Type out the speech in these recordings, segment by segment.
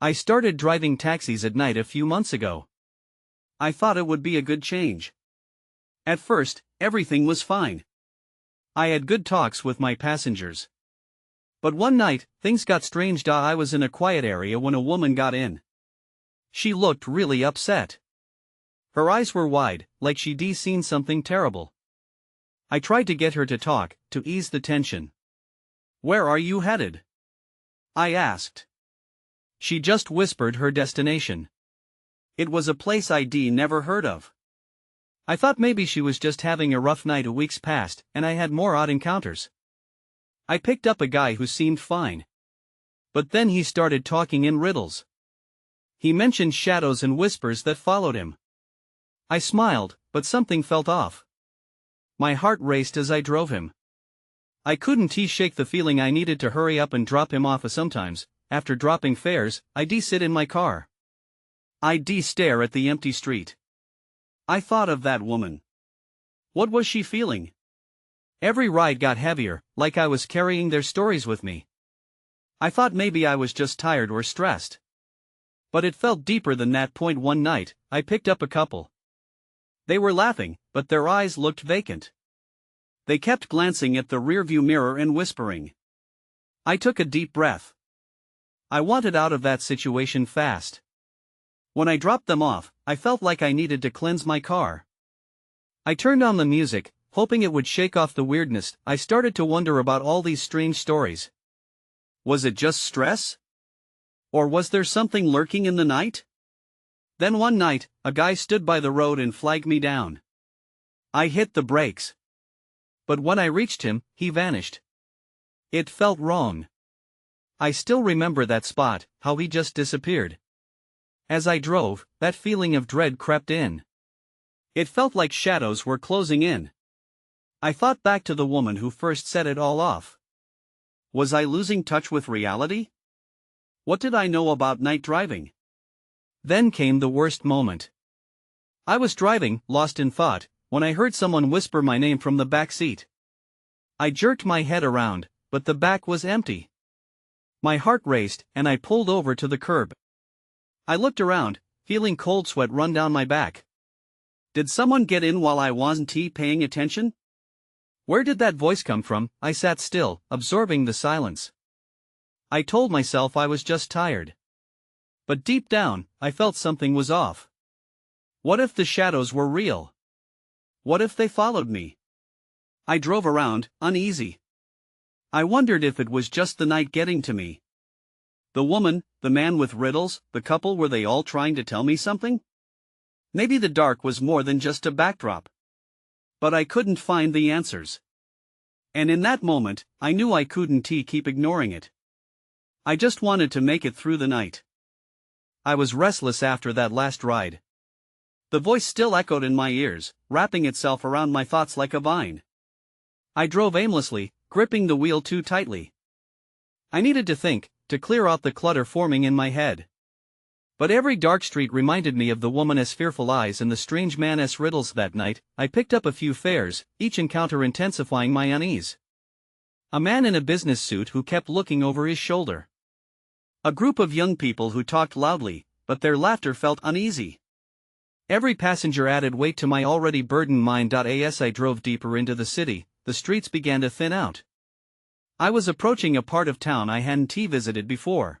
I started driving taxis at night a few months ago. I thought it would be a good change. At first, everything was fine. I had good talks with my passengers. But one night, things got strange. I was in a quiet area when a woman got in. She looked really upset. Her eyes were wide, like she'd seen something terrible. I tried to get her to talk, to ease the tension. "Where are you headed?" I asked. She just whispered her destination. It was a place I'd never heard of. I thought maybe she was just having a rough night. Weeks passed, and I had more odd encounters. I picked up a guy who seemed fine. But then he started talking in riddles. He mentioned shadows and whispers that followed him. I smiled, but something felt off. My heart raced as I drove him. I couldn't shake the feeling I needed to hurry up and drop him off. Sometimes, after dropping fares, I'd sit in my car. I'd stare at the empty street. I thought of that woman. What was she feeling? Every ride got heavier, like I was carrying their stories with me. I thought maybe I was just tired or stressed. But it felt deeper than that. One night, I picked up a couple. They were laughing, but their eyes looked vacant. They kept glancing at the rearview mirror and whispering. I took a deep breath. I wanted out of that situation fast. When I dropped them off, I felt like I needed to cleanse my car. I turned on the music, hoping it would shake off the weirdness. I started to wonder about all these strange stories. Was it just stress? Or was there something lurking in the night? Then one night, a guy stood by the road and flagged me down. I hit the brakes. But when I reached him, he vanished. It felt wrong. I still remember that spot, how he just disappeared. As I drove, that feeling of dread crept in. It felt like shadows were closing in. I thought back to the woman who first set it all off. Was I losing touch with reality? What did I know about night driving? Then came the worst moment. I was driving, lost in thought, when I heard someone whisper my name from the back seat. I jerked my head around, but the back was empty. My heart raced, and I pulled over to the curb. I looked around, feeling cold sweat run down my back. Did someone get in while I wasn't paying attention? Where did that voice come from? I sat still, absorbing the silence. I told myself I was just tired. But deep down, I felt something was off. What if the shadows were real? What if they followed me? I drove around, uneasy. I wondered if it was just the night getting to me. The woman, the man with riddles, the couple, were they all trying to tell me something? Maybe the dark was more than just a backdrop. But I couldn't find the answers. And in that moment, I knew I couldn't keep ignoring it. I just wanted to make it through the night. I was restless after that last ride. The voice still echoed in my ears, wrapping itself around my thoughts like a vine. I drove aimlessly, gripping the wheel too tightly. I needed to think, to clear out the clutter forming in my head. But every dark street reminded me of the woman's fearful eyes and the strange man's riddles. That night, I picked up a few fares, each encounter intensifying my unease. A man in a business suit who kept looking over his shoulder. A group of young people who talked loudly, but their laughter felt uneasy. Every passenger added weight to my already burdened mind. As I drove deeper into the city, the streets began to thin out. I was approaching a part of town I hadn't visited before.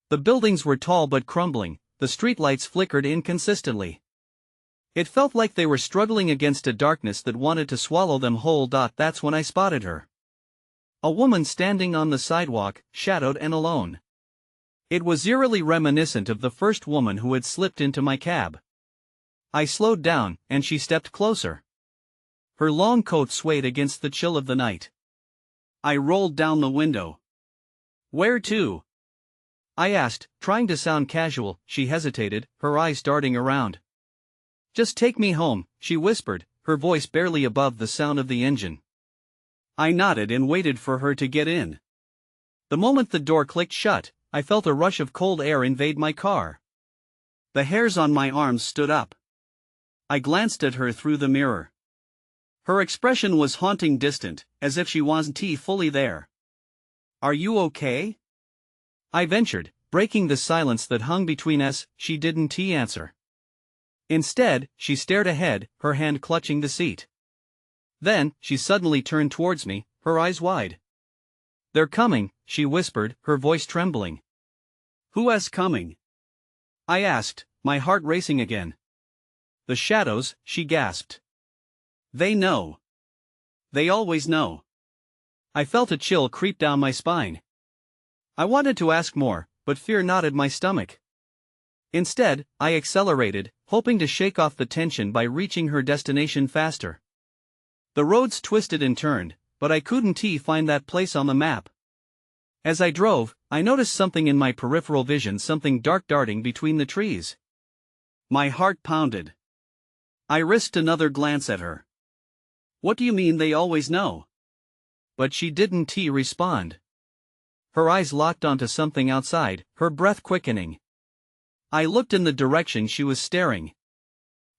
The buildings were tall but crumbling, the streetlights flickered inconsistently. It felt like they were struggling against a darkness that wanted to swallow them whole. That's when I spotted her. A woman standing on the sidewalk, shadowed and alone. It was eerily reminiscent of the first woman who had slipped into my cab. I slowed down, and she stepped closer. Her long coat swayed against the chill of the night. I rolled down the window. "Where to?" I asked, trying to sound casual. She hesitated, her eyes darting around. "Just take me home," she whispered, her voice barely above the sound of the engine. I nodded and waited for her to get in. The moment the door clicked shut, I felt a rush of cold air invade my car. The hairs on my arms stood up. I glanced at her through the mirror. Her expression was haunting, distant, as if she wasn't fully there. "Are you okay?" I ventured, Breaking the silence that hung between us, she didn't answer. Instead, she stared ahead, her hand clutching the seat. Then, she suddenly turned towards me, her eyes wide. "They're coming," she whispered, her voice trembling. "Who's coming?" I asked, my heart racing again. "The shadows," she gasped. "They know. They always know." I felt a chill creep down my spine. I wanted to ask more, but fear knotted my stomach. Instead, I accelerated, hoping to shake off the tension by reaching her destination faster. The roads twisted and turned, but I couldn't find that place on the map. As I drove, I noticed something in my peripheral vision, something dark darting between the trees. My heart pounded. I risked another glance at her. "What do you mean they always know?" But she didn't respond. Her eyes locked onto something outside, her breath quickening. I looked in the direction she was staring.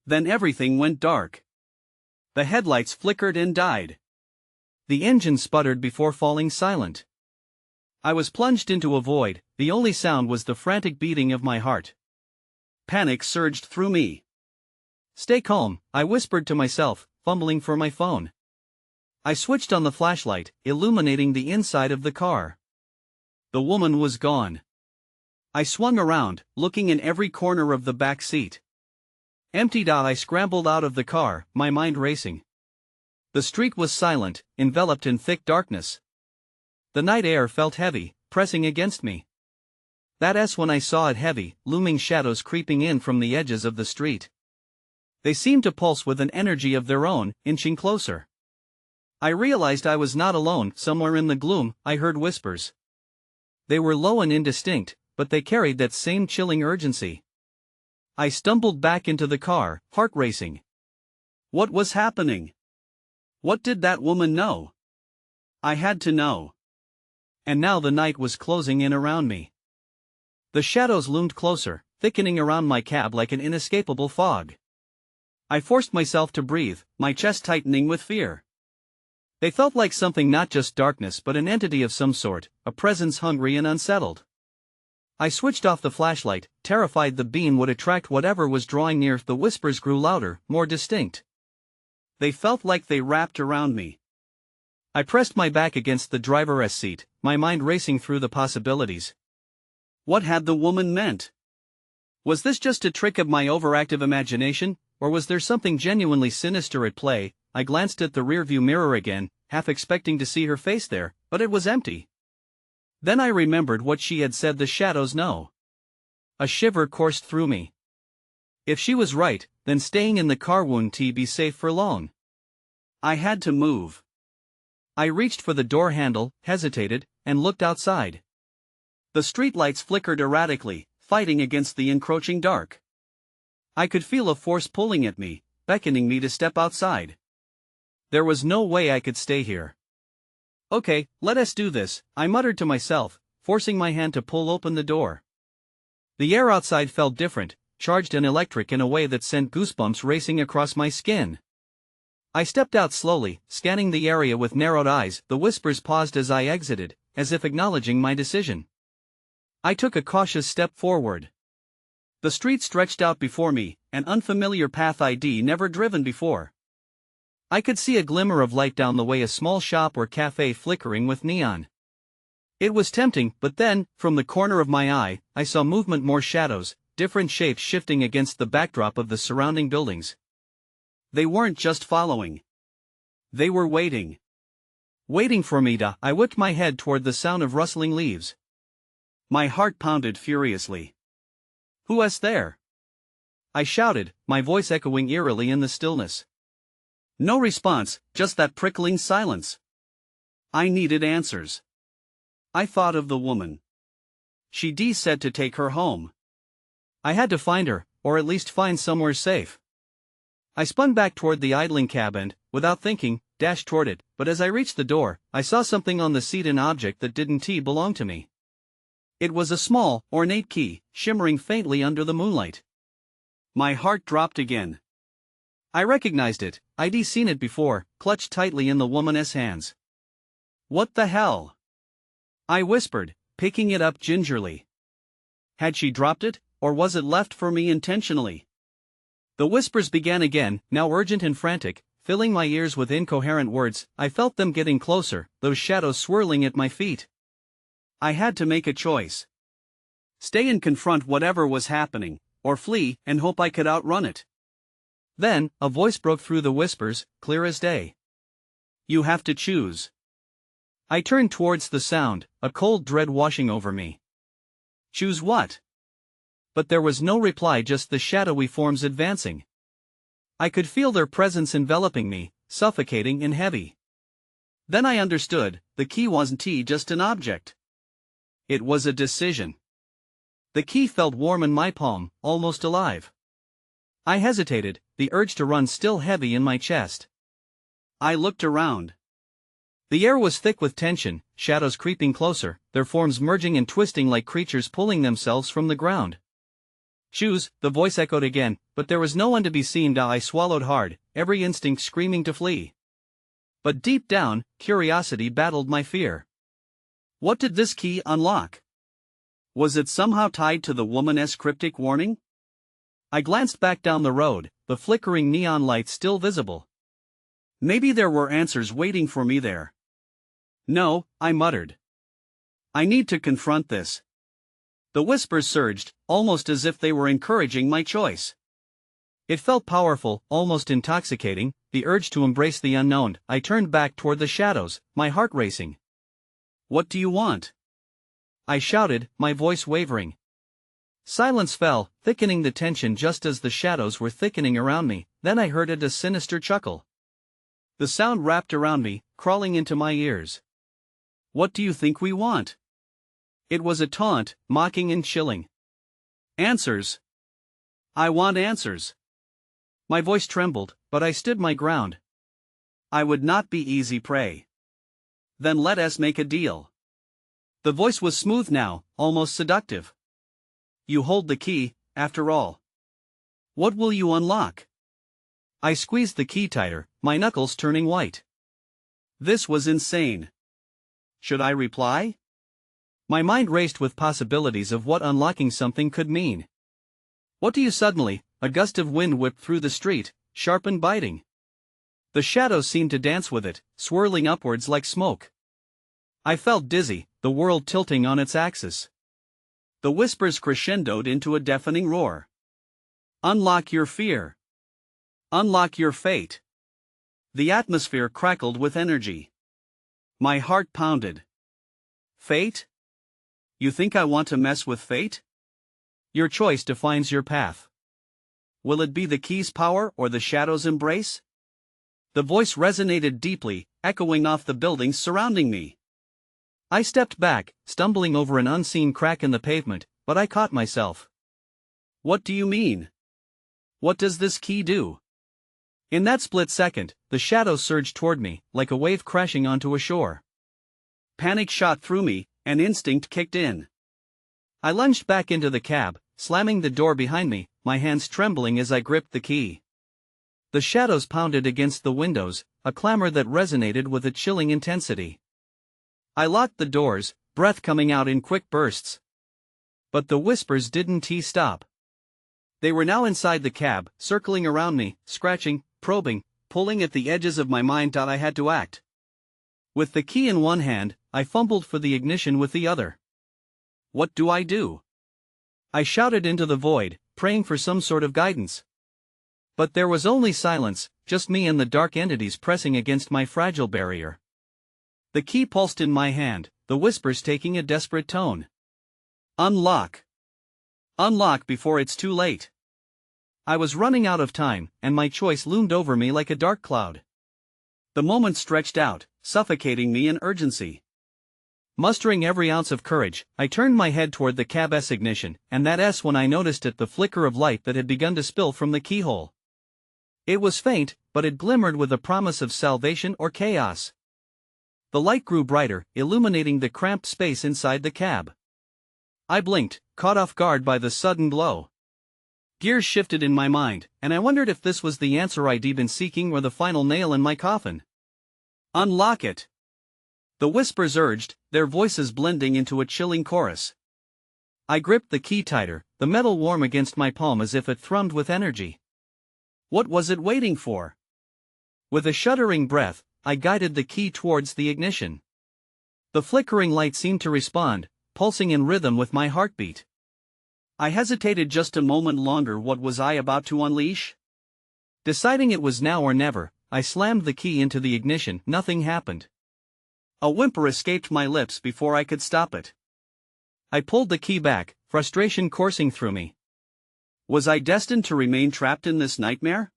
Then everything went dark. The headlights flickered and died. The engine sputtered before falling silent. I was plunged into a void, the only sound was the frantic beating of my heart. Panic surged through me. "Stay calm," I whispered to myself, fumbling for my phone. I switched on the flashlight, illuminating the inside of the car. The woman was gone. I swung around, looking in every corner of the back seat. Emptied out, I scrambled out of the car, my mind racing. The street was silent, enveloped in thick darkness. The night air felt heavy, pressing against me. That's when I saw it, heavy, looming shadows creeping in from the edges of the street. They seemed to pulse with an energy of their own, inching closer. I realized I was not alone. Somewhere in the gloom, I heard whispers. They were low and indistinct, but they carried that same chilling urgency. I stumbled back into the car, heart racing. What was happening? What did that woman know? I had to know. And now the night was closing in around me. The shadows loomed closer, thickening around my cab like an inescapable fog. I forced myself to breathe, my chest tightening with fear. They felt like something, not just darkness but an entity of some sort, a presence hungry and unsettled. I switched off the flashlight, terrified the beam would attract whatever was drawing near. The whispers grew louder, more distinct. They felt like they wrapped around me. I pressed my back against the driver's seat, my mind racing through the possibilities. What had the woman meant? Was this just a trick of my overactive imagination, or was there something genuinely sinister at play? I glanced at the rearview mirror again, half expecting to see her face there, but it was empty. Then I remembered what she had said, the shadows know. A shiver coursed through me. If she was right, then staying in the car wouldn't be safe for long. I had to move. I reached for the door handle, hesitated, and looked outside. The streetlights flickered erratically, fighting against the encroaching dark. I could feel a force pulling at me, beckoning me to step outside. There was no way I could stay here. "Okay, let us do this," I muttered to myself, forcing my hand to pull open the door. The air outside felt different, charged and electric in a way that sent goosebumps racing across my skin. I stepped out slowly, scanning the area with narrowed eyes. The whispers paused as I exited, as if acknowledging my decision. I took a cautious step forward. The street stretched out before me, an unfamiliar path I'd never driven before. I could see a glimmer of light down the way, a small shop or cafe flickering with neon. It was tempting, but then, from the corner of my eye, I saw movement, more shadows, different shapes shifting against the backdrop of the surrounding buildings. They weren't just following. They were waiting. Waiting for me to. I whipped my head toward the sound of rustling leaves. My heart pounded furiously. "Who's there?" I shouted, my voice echoing eerily in the stillness. No response, just that prickling silence. I needed answers. I thought of the woman. She'd said to take her home. I had to find her, or at least find somewhere safe. I spun back toward the idling cab and, without thinking, dashed toward it, but as I reached the door, I saw something on the seat, an object that didn't belong to me. It was a small, ornate key, shimmering faintly under the moonlight. My heart dropped again. I recognized it. I'd seen it before, clutched tightly in the woman's hands. "What the hell?" I whispered, picking it up gingerly. Had she dropped it, or was it left for me intentionally? The whispers began again, now urgent and frantic, filling my ears with incoherent words. I felt them getting closer, those shadows swirling at my feet. I had to make a choice. Stay and confront whatever was happening, or flee and hope I could outrun it. Then, a voice broke through the whispers, clear as day. You have to choose. I turned towards the sound, a cold dread washing over me. Choose what? But there was no reply, just the shadowy forms advancing. I could feel their presence enveloping me, suffocating and heavy. Then I understood, the key wasn't just an object. It was a decision. The key felt warm in my palm, almost alive. I hesitated, the urge to run still heavy in my chest. I looked around. The air was thick with tension, shadows creeping closer, their forms merging and twisting like creatures pulling themselves from the ground. Choose, the voice echoed again, but there was no one to be seen. I swallowed hard, every instinct screaming to flee. But deep down, curiosity battled my fear. What did this key unlock? Was it somehow tied to the woman's cryptic warning? I glanced back down the road, the flickering neon lights still visible. Maybe there were answers waiting for me there. No, I muttered. I need to confront this. The whispers surged, almost as if they were encouraging my choice. It felt powerful, almost intoxicating, the urge to embrace the unknown. I turned back toward the shadows, my heart racing. What do you want? I shouted, my voice wavering. Silence fell, thickening the tension just as the shadows were thickening around me. Then I heard a sinister chuckle. The sound wrapped around me, crawling into my ears. What do you think we want? It was a taunt, mocking and chilling. Answers. I want answers. My voice trembled, but I stood my ground. I would not be easy prey. Then let us make a deal. The voice was smooth now, almost seductive. You hold the key, after all. What will you unlock? I squeezed the key tighter, my knuckles turning white. This was insane. Should I reply? My mind raced with possibilities of what unlocking something could mean. What do you suddenly? A gust of wind whipped through the street, sharp and biting. The shadows seemed to dance with it, swirling upwards like smoke. I felt dizzy, the world tilting on its axis. The whispers crescendoed into a deafening roar. Unlock your fear. Unlock your fate. The atmosphere crackled with energy. My heart pounded. Fate? You think I want to mess with fate? Your choice defines your path. Will it be the key's power or the shadow's embrace? The voice resonated deeply, echoing off the buildings surrounding me. I stepped back, stumbling over an unseen crack in the pavement, but I caught myself. What do you mean? What does this key do? In that split second, the shadows surged toward me, like a wave crashing onto a shore. Panic shot through me, and instinct kicked in. I lunged back into the cab, slamming the door behind me, my hands trembling as I gripped the key. The shadows pounded against the windows, a clamor that resonated with a chilling intensity. I locked the doors, breath coming out in quick bursts. But the whispers didn't stop. They were now inside the cab, circling around me, scratching, probing, pulling at the edges of my mind. I had to act. With the key in one hand, I fumbled for the ignition with the other. What do I do? I shouted into the void, praying for some sort of guidance. But there was only silence, just me and the dark entities pressing against my fragile barrier. The key pulsed in my hand, the whispers taking a desperate tone. Unlock. Unlock before it's too late. I was running out of time, and my choice loomed over me like a dark cloud. The moment stretched out, suffocating me in urgency. Mustering every ounce of courage, I turned my head toward the cab's ignition, and that's when I noticed the flicker of light that had begun to spill from the keyhole. It was faint, but it glimmered with a promise of salvation or chaos. The light grew brighter, illuminating the cramped space inside the cab. I blinked, caught off guard by the sudden glow. Gears shifted in my mind, and I wondered if this was the answer I'd been seeking or the final nail in my coffin. Unlock it! The whispers urged, their voices blending into a chilling chorus. I gripped the key tighter, the metal warm against my palm as if it thrummed with energy. What was it waiting for? With a shuddering breath, I guided the key towards the ignition. The flickering light seemed to respond, pulsing in rhythm with my heartbeat. I hesitated just a moment longer. What was I about to unleash? Deciding it was now or never, I slammed the key into the ignition. Nothing happened. A whimper escaped my lips before I could stop it. I pulled the key back, frustration coursing through me. Was I destined to remain trapped in this nightmare?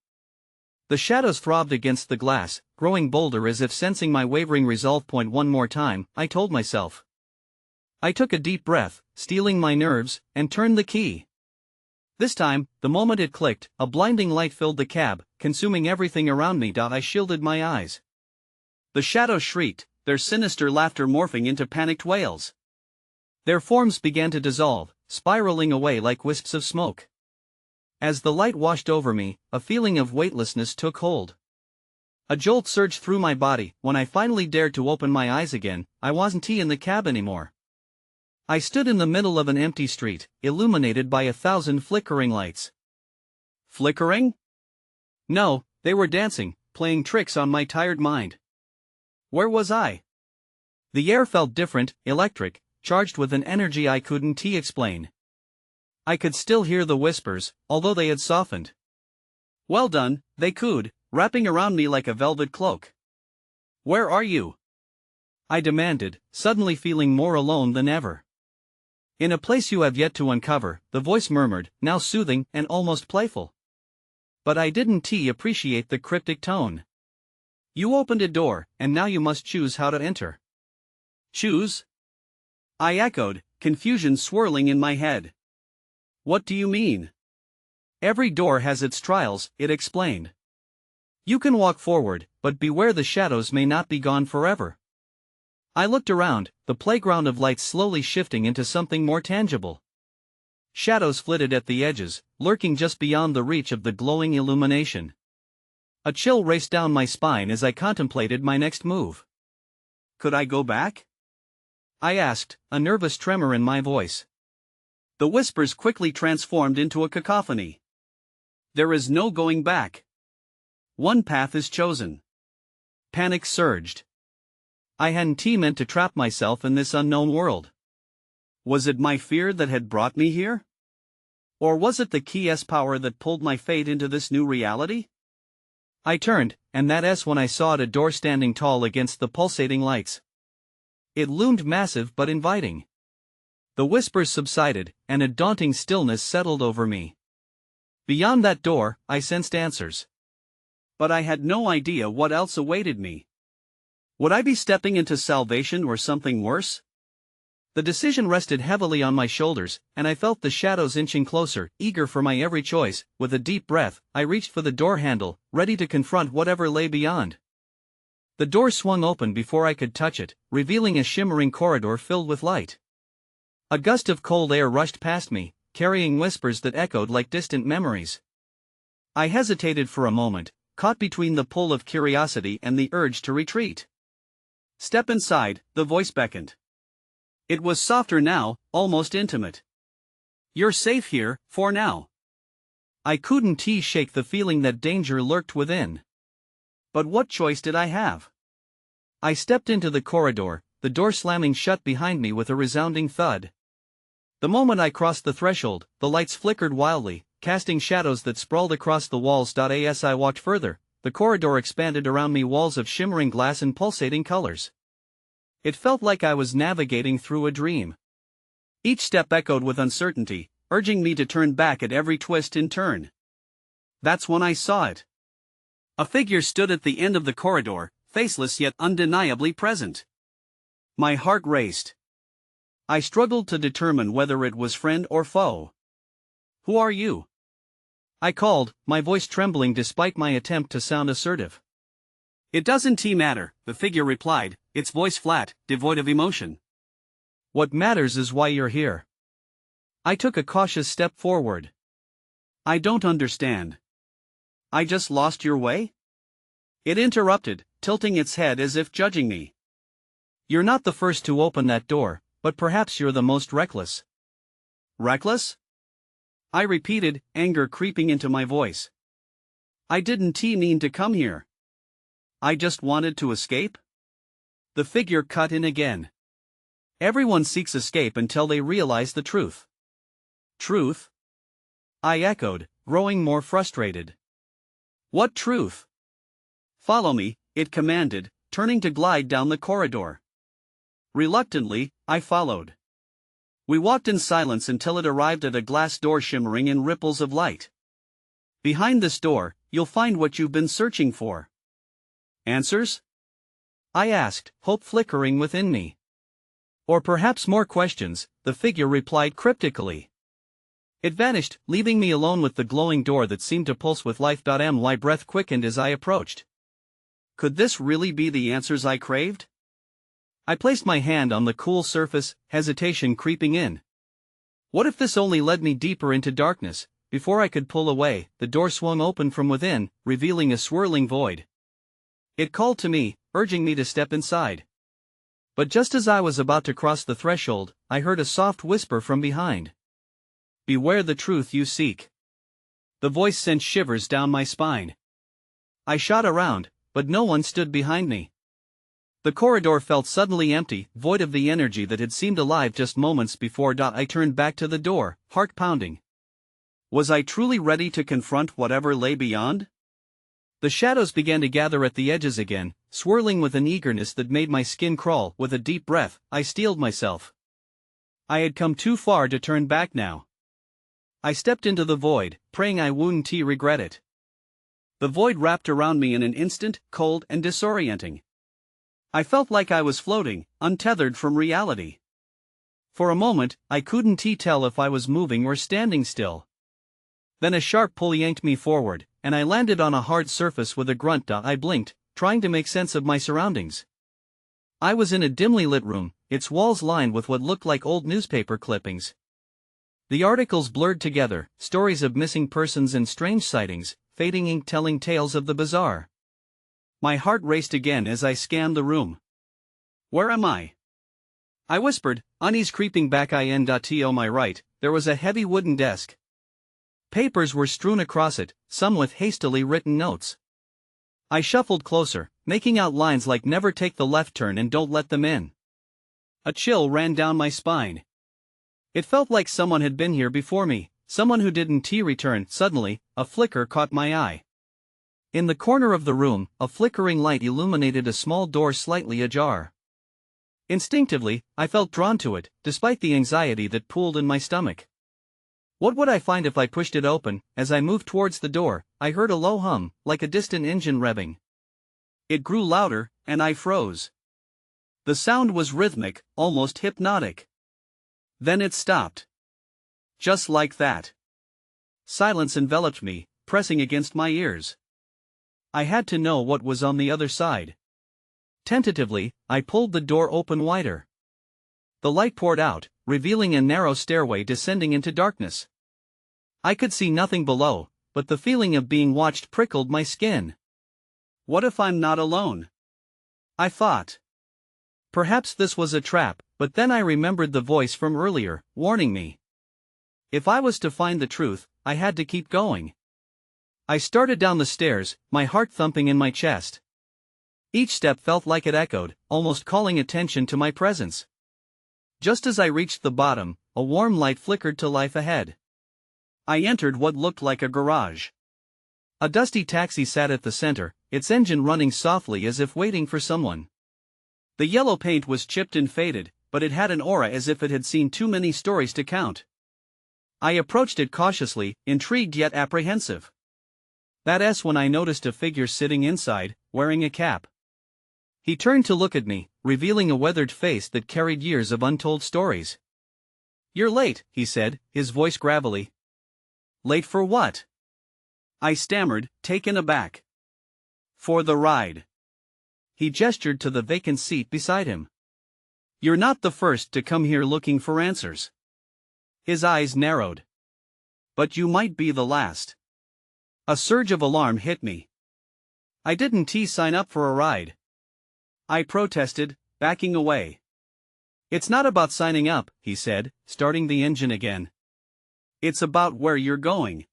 The shadows throbbed against the glass, growing bolder as if sensing my wavering resolve. One more time, I told myself. I took a deep breath, steeling my nerves, and turned the key. This time, the moment it clicked, a blinding light filled the cab, consuming everything around me. I shielded my eyes. The shadows shrieked, their sinister laughter morphing into panicked wails. Their forms began to dissolve, spiraling away like wisps of smoke. As the light washed over me, a feeling of weightlessness took hold. A jolt surged through my body. When I finally dared to open my eyes again, I wasn't in the cab anymore. I stood in the middle of an empty street, illuminated by 1,000 flickering lights. Flickering? No, they were dancing, playing tricks on my tired mind. Where was I? The air felt different, electric, charged with an energy I couldn't explain. I could still hear the whispers, although they had softened. Well done, they cooed, wrapping around me like a velvet cloak. Where are you? I demanded, suddenly feeling more alone than ever. In a place you have yet to uncover, the voice murmured, now soothing and almost playful. But I didn't appreciate the cryptic tone. You opened a door, and now you must choose how to enter. Choose? I echoed, confusion swirling in my head. What do you mean? Every door has its trials, it explained. You can walk forward, but beware the shadows may not be gone forever. I looked around, the playground of lights slowly shifting into something more tangible. Shadows flitted at the edges, lurking just beyond the reach of the glowing illumination. A chill raced down my spine as I contemplated my next move. Could I go back? I asked, a nervous tremor in my voice. The whispers quickly transformed into a cacophony. There is no going back. One path is chosen. Panic surged. I hadn't meant to trap myself in this unknown world. Was it my fear that had brought me here? Or was it the key's power that pulled my fate into this new reality? I turned, and that's when I saw a door standing tall against the pulsating lights. It loomed massive but inviting. The whispers subsided, and a daunting stillness settled over me. Beyond that door, I sensed answers. But I had no idea what else awaited me. Would I be stepping into salvation or something worse? The decision rested heavily on my shoulders, and I felt the shadows inching closer, eager for my every choice. With a deep breath, I reached for the door handle, ready to confront whatever lay beyond. The door swung open before I could touch it, revealing a shimmering corridor filled with light. A gust of cold air rushed past me, carrying whispers that echoed like distant memories. I hesitated for a moment, caught between the pull of curiosity and the urge to retreat. Step inside, the voice beckoned. It was softer now, almost intimate. You're safe here, for now. I couldn't shake the feeling that danger lurked within. But what choice did I have? I stepped into the corridor, the door slamming shut behind me with a resounding thud. The moment I crossed the threshold, the lights flickered wildly, casting shadows that sprawled across the walls. As I walked further, the corridor expanded around me, walls of shimmering glass and pulsating colors. It felt like I was navigating through a dream. Each step echoed with uncertainty, urging me to turn back at every twist and turn. That's when I saw it. A figure stood at the end of the corridor, faceless yet undeniably present. My heart raced. I struggled to determine whether it was friend or foe. Who are you? I called, my voice trembling despite my attempt to sound assertive. It doesn't matter, the figure replied, its voice flat, devoid of emotion. What matters is why you're here. I took a cautious step forward. I don't understand. I just lost your way? It interrupted, tilting its head as if judging me. You're not the first to open that door, but perhaps you're the most reckless. Reckless? I repeated, anger creeping into my voice. I didn't mean to come here. I just wanted to escape. The figure cut in again. Everyone seeks escape until they realize the truth. Truth? I echoed, growing more frustrated. What truth? Follow me, it commanded, turning to glide down the corridor. Reluctantly, I followed. We walked in silence until it arrived at a glass door shimmering in ripples of light. Behind this door, you'll find what you've been searching for. Answers? I asked, hope flickering within me. Or perhaps more questions, the figure replied cryptically. It vanished, leaving me alone with the glowing door that seemed to pulse with life. My breath quickened as I approached. Could this really be the answers I craved? I placed my hand on the cool surface, hesitation creeping in. What if this only led me deeper into darkness? Before I could pull away, the door swung open from within, revealing a swirling void. It called to me, urging me to step inside. But just as I was about to cross the threshold, I heard a soft whisper from behind. Beware the truth you seek. The voice sent shivers down my spine. I shot around, but no one stood behind me. The corridor felt suddenly empty, void of the energy that had seemed alive just moments before. I turned back to the door, heart pounding. Was I truly ready to confront whatever lay beyond? The shadows began to gather at the edges again, swirling with an eagerness that made my skin crawl. With a deep breath, I steeled myself. I had come too far to turn back now. I stepped into the void, praying I wouldn't regret it. The void wrapped around me in an instant, cold and disorienting. I felt like I was floating, untethered from reality. For a moment, I couldn't tell if I was moving or standing still. Then a sharp pull yanked me forward, and I landed on a hard surface with a grunt. I blinked, trying to make sense of my surroundings. I was in a dimly lit room, its walls lined with what looked like old newspaper clippings. The articles blurred together, stories of missing persons and strange sightings, fading ink telling tales of the bizarre. My heart raced again as I scanned the room. Where am I? I whispered, unease creeping back. To my right, there was a heavy wooden desk. Papers were strewn across it, some with hastily written notes. I shuffled closer, making out lines like never take the left turn and don't let them in. A chill ran down my spine. It felt like someone had been here before me, someone who didn't return. Suddenly, a flicker caught my eye. In the corner of the room, a flickering light illuminated a small door slightly ajar. Instinctively, I felt drawn to it, despite the anxiety that pooled in my stomach. What would I find if I pushed it open? As I moved towards the door, I heard a low hum, like a distant engine revving. It grew louder, and I froze. The sound was rhythmic, almost hypnotic. Then it stopped. Just like that. Silence enveloped me, pressing against my ears. I had to know what was on the other side. Tentatively, I pulled the door open wider. The light poured out, revealing a narrow stairway descending into darkness. I could see nothing below, but the feeling of being watched prickled my skin. What if I'm not alone? I thought. Perhaps this was a trap, but then I remembered the voice from earlier, warning me. If I was to find the truth, I had to keep going. I started down the stairs, my heart thumping in my chest. Each step felt like it echoed, almost calling attention to my presence. Just as I reached the bottom, a warm light flickered to life ahead. I entered what looked like a garage. A dusty taxi sat at the center, its engine running softly as if waiting for someone. The yellow paint was chipped and faded, but it had an aura as if it had seen too many stories to count. I approached it cautiously, intrigued yet apprehensive. That's when I noticed a figure sitting inside, wearing a cap. He turned to look at me, revealing a weathered face that carried years of untold stories. "You're late," he said, his voice gravelly. "Late for what?" I stammered, taken aback. "For the ride." He gestured to the vacant seat beside him. "You're not the first to come here looking for answers." His eyes narrowed. "But you might be the last." A surge of alarm hit me. I didn't sign up for a ride. I protested, backing away. "It's not about signing up," he said, starting the engine again. It's about where you're going.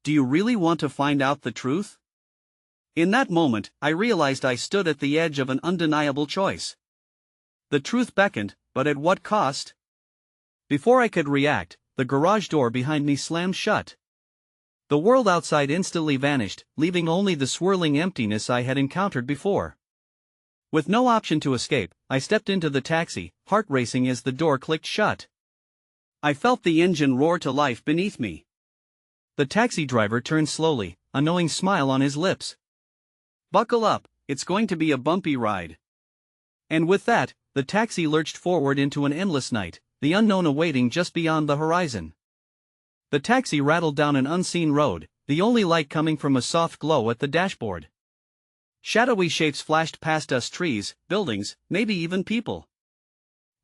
Do you really want to find out the truth? In that moment, I realized I stood at the edge of an undeniable choice. The truth beckoned, but at what cost? Before I could react, the garage door behind me slammed shut. The world outside instantly vanished, leaving only the swirling emptiness I had encountered before. With no option to escape, I stepped into the taxi, heart racing as the door clicked shut. I felt the engine roar to life beneath me. The taxi driver turned slowly, a knowing smile on his lips. "Buckle up, it's going to be a bumpy ride." And with that, the taxi lurched forward into an endless night, the unknown awaiting just beyond the horizon. The taxi rattled down an unseen road, the only light coming from a soft glow at the dashboard. Shadowy shapes flashed past us: trees, buildings, maybe even people.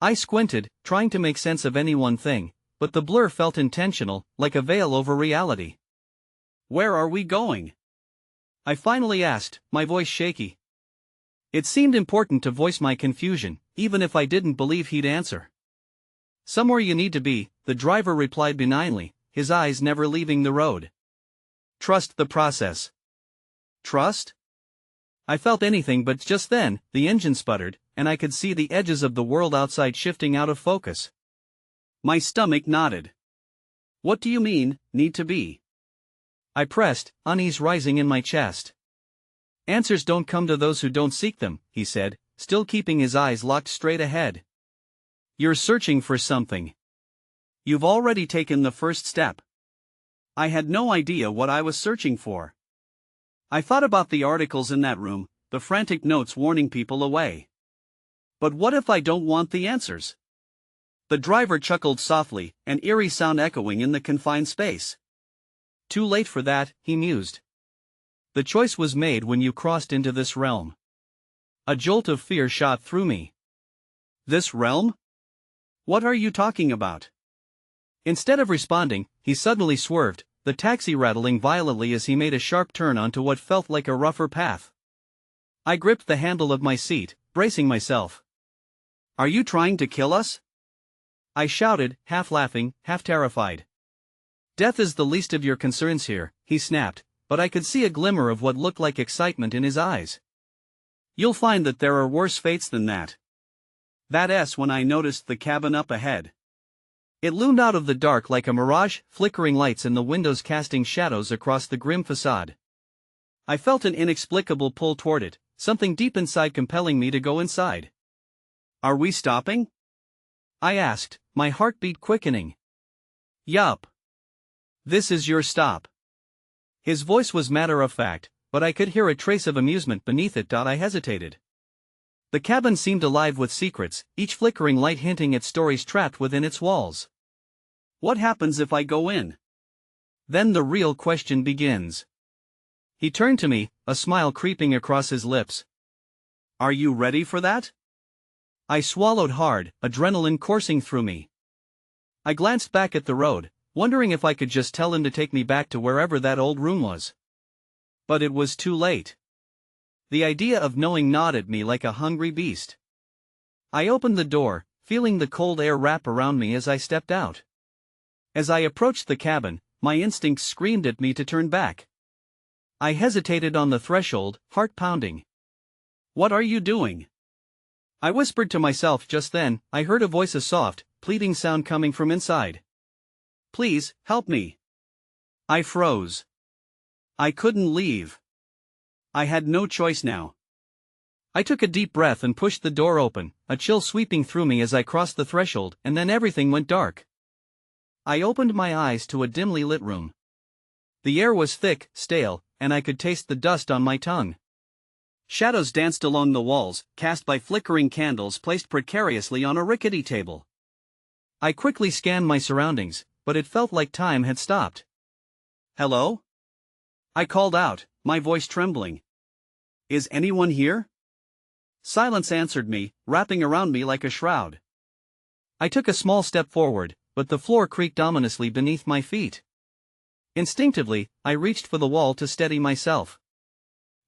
I squinted, trying to make sense of any one thing, but the blur felt intentional, like a veil over reality. "Where are we going?" I finally asked, my voice shaky. It seemed important to voice my confusion, even if I didn't believe he'd answer. "Somewhere you need to be," the driver replied benignly, his eyes never leaving the road. "Trust the process." Trust? I felt anything, but just then, the engine sputtered, and I could see the edges of the world outside shifting out of focus. My stomach knotted. "What do you mean, need to be?" I pressed, unease rising in my chest. "Answers don't come to those who don't seek them," he said, still keeping his eyes locked straight ahead. "You're searching for something. You've already taken the first step." I had no idea what I was searching for. I thought about the articles in that room, the frantic notes warning people away. But what if I don't want the answers? The driver chuckled softly, an eerie sound echoing in the confined space. "Too late for that," he mused. "The choice was made when you crossed into this realm." A jolt of fear shot through me. "This realm? What are you talking about?" Instead of responding, he suddenly swerved, the taxi rattling violently as he made a sharp turn onto what felt like a rougher path. I gripped the handle of my seat, bracing myself. "Are you trying to kill us?" I shouted, half laughing, half terrified. "Death is the least of your concerns here," he snapped, but I could see a glimmer of what looked like excitement in his eyes. "You'll find that there are worse fates than that." That's when I noticed the cabin up ahead. It loomed out of the dark like a mirage, flickering lights in the windows casting shadows across the grim facade. I felt an inexplicable pull toward it, something deep inside compelling me to go inside. "Are we stopping?" I asked, my heartbeat quickening. "Yup. This is your stop." His voice was matter of fact, but I could hear a trace of amusement beneath it. I hesitated. The cabin seemed alive with secrets, each flickering light hinting at stories trapped within its walls. "What happens if I go in?" Then the real question begins. He turned to me, a smile creeping across his lips. "Are you ready for that?" I swallowed hard, adrenaline coursing through me. I glanced back at the road, wondering if I could just tell him to take me back to wherever that old room was. But it was too late. The idea of knowing gnawed at me like a hungry beast. I opened the door, feeling the cold air wrap around me as I stepped out. As I approached the cabin, my instincts screamed at me to turn back. I hesitated on the threshold, heart pounding. "What are you doing?" I whispered to myself. Just then, I heard a voice, a soft, pleading sound coming from inside. "Please, help me." I froze. I couldn't leave. I had no choice now. I took a deep breath and pushed the door open, a chill sweeping through me as I crossed the threshold, and then everything went dark. I opened my eyes to a dimly lit room. The air was thick, stale, and I could taste the dust on my tongue. Shadows danced along the walls, cast by flickering candles placed precariously on a rickety table. I quickly scanned my surroundings, but it felt like time had stopped. "Hello?" I called out, my voice trembling. "Is anyone here?" Silence answered me, wrapping around me like a shroud. I took a small step forward, but the floor creaked ominously beneath my feet. Instinctively, I reached for the wall to steady myself.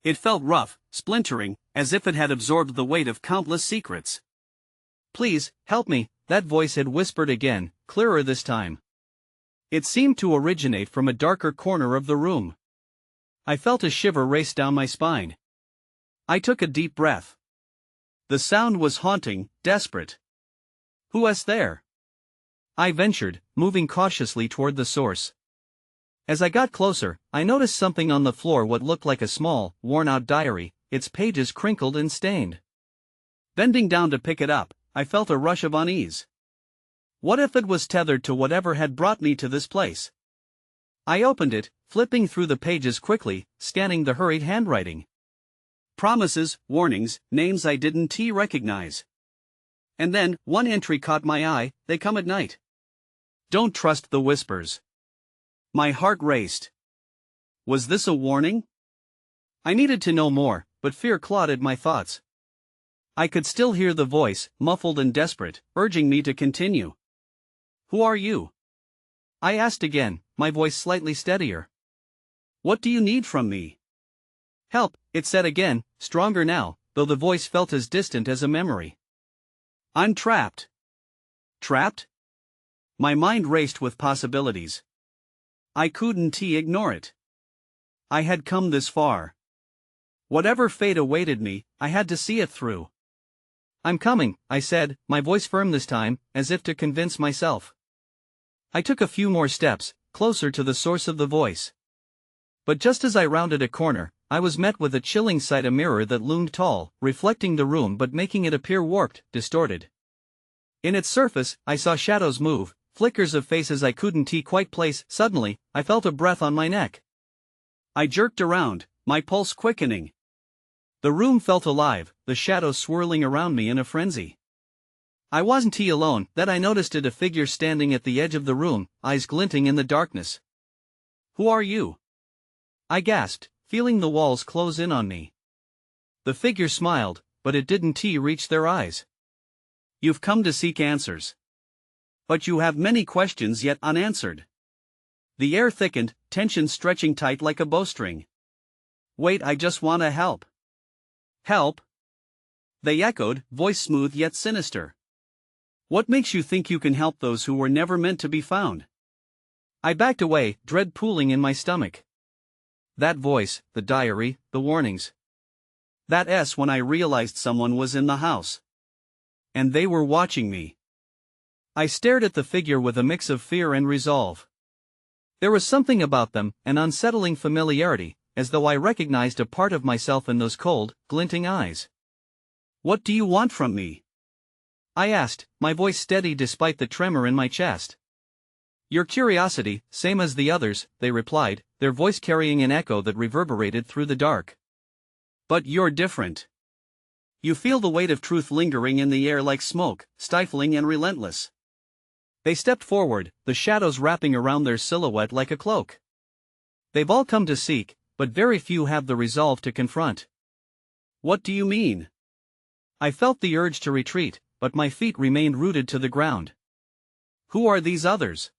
It felt rough, splintering, as if it had absorbed the weight of countless secrets. "Please, help me," that voice had whispered again, clearer this time. It seemed to originate from a darker corner of the room. I felt a shiver race down my spine. I took a deep breath. The sound was haunting, desperate. "Who is there?" I ventured, moving cautiously toward the source. As I got closer, I noticed something on the floor, what looked like a small, worn-out diary, its pages crinkled and stained. Bending down to pick it up, I felt a rush of unease. What if it was tethered to whatever had brought me to this place? I opened it, flipping through the pages quickly, scanning the hurried handwriting. Promises, warnings, names I didn't recognize. And then, one entry caught my eye: "They come at night. Don't trust the whispers." My heart raced. Was this a warning? I needed to know more, but fear clouded my thoughts. I could still hear the voice, muffled and desperate, urging me to continue. "Who are you?" I asked again, my voice slightly steadier. "What do you need from me?" "Help," it said again, stronger now, though the voice felt as distant as a memory. "I'm trapped." Trapped? My mind raced with possibilities. I couldn't ignore it. I had come this far. Whatever fate awaited me, I had to see it through. "I'm coming," I said, my voice firm this time, as if to convince myself. I took a few more steps, closer to the source of the voice. But just as I rounded a corner, I was met with a chilling sight: a mirror that loomed tall, reflecting the room but making it appear warped, distorted. In its surface, I saw shadows move, flickers of faces I couldn't quite place. Suddenly, I felt a breath on my neck. I jerked around, my pulse quickening. The room felt alive, the shadows swirling around me in a frenzy. I wasn't alone. Then I noticed a figure standing at the edge of the room, eyes glinting in the darkness. "Who are you?" I gasped, feeling the walls close in on me. The figure smiled, but it didn't reach their eyes. "You've come to seek answers. But you have many questions yet unanswered." The air thickened, tension stretching tight like a bowstring. "Wait, I just wanna help." "Help?" they echoed, voice smooth yet sinister. "What makes you think you can help those who were never meant to be found?" I backed away, dread pooling in my stomach. That voice, the diary, the warnings. That when I realized someone was in the house. And they were watching me. I stared at the figure with a mix of fear and resolve. There was something about them, an unsettling familiarity, as though I recognized a part of myself in those cold, glinting eyes. "What do you want from me?" I asked, my voice steady despite the tremor in my chest. "Your curiosity, same as the others," they replied, their voice carrying an echo that reverberated through the dark. "But you're different. You feel the weight of truth lingering in the air like smoke, stifling and relentless." They stepped forward, the shadows wrapping around their silhouette like a cloak. "They've all come to seek, but very few have the resolve to confront." "What do you mean?" I felt the urge to retreat, but my feet remained rooted to the ground. "Who are these others?"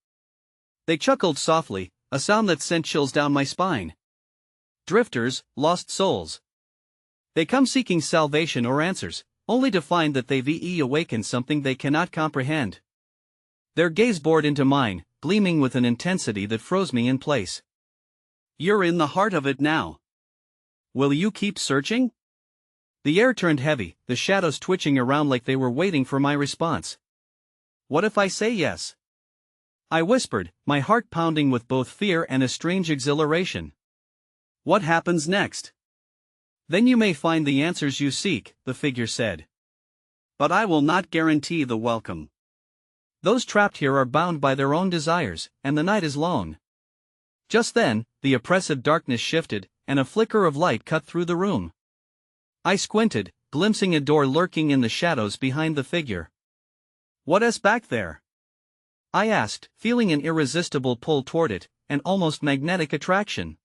They chuckled softly, a sound that sent chills down my spine. "Drifters, lost souls. They come seeking salvation or answers, only to find that they've awakened something they cannot comprehend." Their gaze bored into mine, gleaming with an intensity that froze me in place. "You're in the heart of it now. Will you keep searching?" The air turned heavy, the shadows twitching around like they were waiting for my response. "What if I say yes?" I whispered, my heart pounding with both fear and a strange exhilaration. "What happens next?" "Then you may find the answers you seek," the figure said. "But I will not guarantee the welcome. Those trapped here are bound by their own desires, and the night is lone." Just then, the oppressive darkness shifted, and a flicker of light cut through the room. I squinted, glimpsing a door lurking in the shadows behind the figure. "What's back there?" I asked, feeling an irresistible pull toward it, an almost magnetic attraction.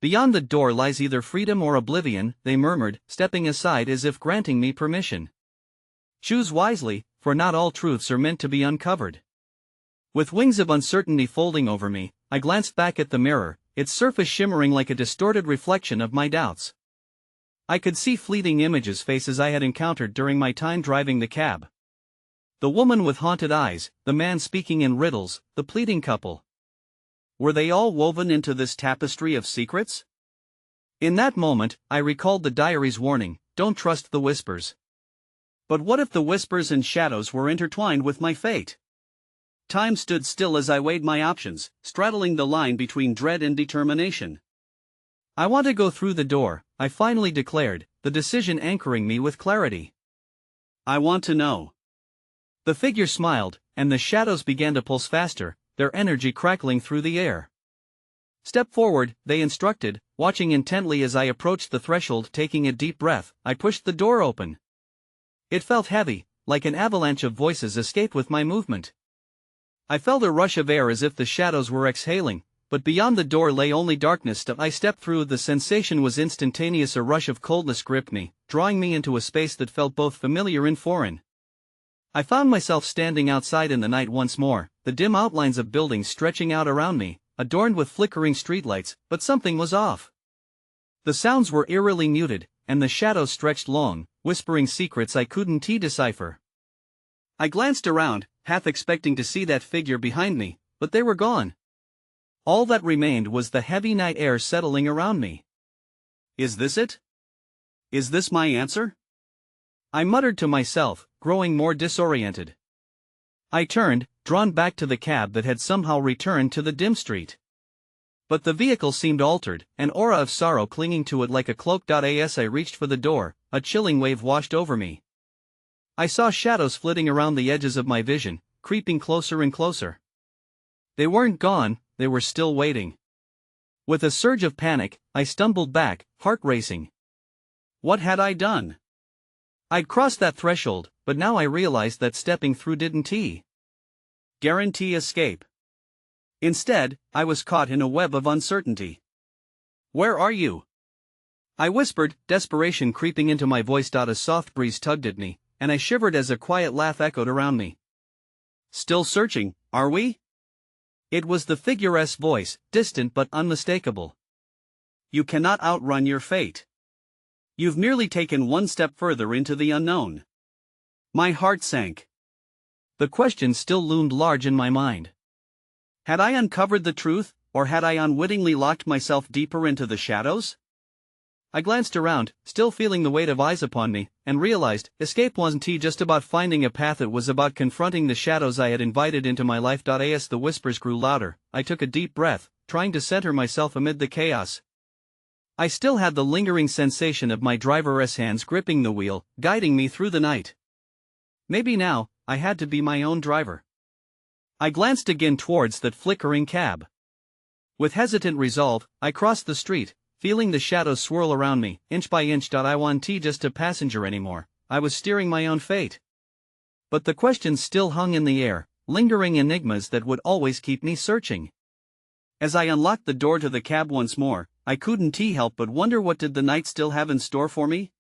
"Beyond the door lies either freedom or oblivion," they murmured, stepping aside as if granting me permission. "Choose wisely, for not all truths are meant to be uncovered." With wings of uncertainty folding over me, I glanced back at the mirror, its surface shimmering like a distorted reflection of my doubts. I could see fleeting images, faces I had encountered during my time driving the cab. The woman with haunted eyes, the man speaking in riddles, the pleading couple. Were they all woven into this tapestry of secrets? In that moment, I recalled the diary's warning, don't trust the whispers. But what if the whispers and shadows were intertwined with my fate? Time stood still as I weighed my options, straddling the line between dread and determination. I want to go through the door, I finally declared, the decision anchoring me with clarity. I want to know. The figure smiled, and the shadows began to pulse faster, their energy crackling through the air. Step forward, they instructed, watching intently as I approached the threshold. Taking a deep breath, I pushed the door open. It felt heavy, like an avalanche of voices escaped with my movement. I felt a rush of air as if the shadows were exhaling, but beyond the door lay only darkness. I stepped through. The sensation was instantaneous. A rush of coldness gripped me, drawing me into a space that felt both familiar and foreign. I found myself standing outside in the night once more, the dim outlines of buildings stretching out around me, adorned with flickering streetlights, but something was off. The sounds were eerily muted, and the shadows stretched long, whispering secrets I couldn't decipher. I glanced around, half expecting to see that figure behind me, but they were gone. All that remained was the heavy night air settling around me. Is this it? Is this my answer? I muttered to myself, growing more disoriented. I turned, drawn back to the cab that had somehow returned to the dim street. But the vehicle seemed altered, an aura of sorrow clinging to it like a cloak. As I reached for the door, a chilling wave washed over me. I saw shadows flitting around the edges of my vision, creeping closer and closer. They weren't gone, they were still waiting. With a surge of panic, I stumbled back, heart racing. What had I done? I'd crossed that threshold, but now I realized that stepping through didn't guarantee escape. Instead, I was caught in a web of uncertainty. Where are you? I whispered, desperation creeping into my voice. A soft breeze tugged at me, and I shivered as a quiet laugh echoed around me. Still searching, are we? It was the figure's voice, distant but unmistakable. You cannot outrun your fate. You've merely taken one step further into the unknown. My heart sank. The question still loomed large in my mind. Had I uncovered the truth, or had I unwittingly locked myself deeper into the shadows? I glanced around, still feeling the weight of eyes upon me, and realized, escape wasn't just about finding a path, it was about confronting the shadows I had invited into my life. As the whispers grew louder, I took a deep breath, trying to center myself amid the chaos. I still had the lingering sensation of my driver's hands gripping the wheel, guiding me through the night. Maybe now, I had to be my own driver. I glanced again towards that flickering cab. With hesitant resolve, I crossed the street, feeling the shadows swirl around me, inch by inch. I wasn't just a passenger anymore, I was steering my own fate. But the questions still hung in the air, lingering enigmas that would always keep me searching. As I unlocked the door to the cab once more, I couldn't help but wonder, what did the night still have in store for me?